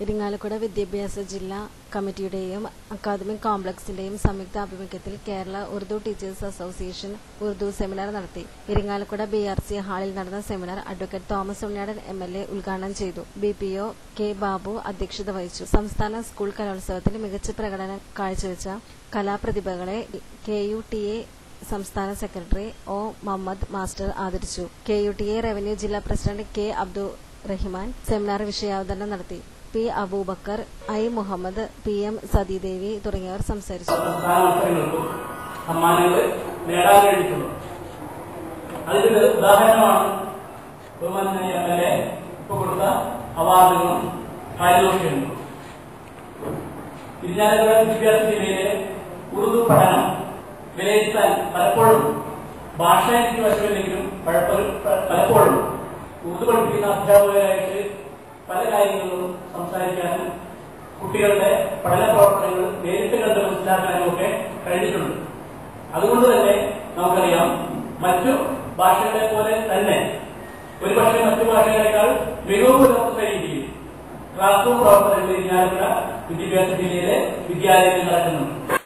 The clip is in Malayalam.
ഇരിങ്ങാലക്കുട വിദ്യാഭ്യാസ ജില്ലാ കമ്മിറ്റിയുടെയും അക്കാദമിക് കോംപ്ലക്സിന്റെയും സംയുക്ത ആഭിമുഖ്യത്തിൽ Kerala Urdu teachers association Urdu seminar നടത്തി. ഇരിങ്ങാലക്കുട BRC ഹാളിൽ നടന്ന seminar advocate Thomas Unniyadan MLA ഉദ്ഘാടനം ചെയ്തു. BPO K ബാബു അധ്യക്ഷത വഹിച്ചു. സംസ്ഥാന സ്കൂൾ കലോത്സവത്തിൽ മികച്ച പ്രകടനം കാഴ്ചവെച്ച കലാപ്രതിഭകളെ KUTA സംസ്ഥാന സെക്രട്ടറി O മുഹമ്മദ് മാസ്റ്റർ ആദരിച്ചു. KUTA റവന്യൂ ജില്ലാ പ്രസിഡന്റ് K അബ്ദുറഹിമാൻ സെമിനാർ വിഷയാവതരണം നടത്തി. P Abubakar, I Muhammad, PM Sathidevi തുടങ്ങിയവർ സംസാരിച്ചു. അതിന്റെ ഉദാഹരണമാണ് കൊടുത്ത അവാർഡുകളും പാരിതോഷികങ്ങളും. ഇരിങ്ങാലക്കുട വിദ്യാഭ്യാസ ജില്ലയിലെ ഉറുദു പഠനം വിലയിരുത്താൻ പലപ്പോഴും ഭാഷ എനിക്ക് വശമില്ലെങ്കിലും പലപ്പോഴും ഉറുദു പഠിപ്പിക്കുന്ന അധ്യാപകരായിട്ട് പല കാര്യങ്ങളിലും സംസാരിക്കാനും കുട്ടികളുടെ പഠന പ്രവർത്തനങ്ങൾ നേരിട്ട് കണ്ട് മനസ്സിലാക്കാനും ഒക്കെ കഴിഞ്ഞിട്ടുണ്ട്. അതുകൊണ്ട് തന്നെ നമുക്കറിയാം, മറ്റു ഭാഷകളെ പോലെ തന്നെ ഒരുപക്ഷെ മറ്റു ഭാഷകളെക്കാൾ മികവ് പുലർത്തുന്ന രീതിയിൽ ക്ലാസ് റൂം പ്രവർത്തനങ്ങൾ ഇരിങ്ങാലക്കുട വിദ്യാഭ്യാസ ജില്ലയിലെ വിദ്യാലയത്തിൽ നടക്കുന്നുണ്ട്.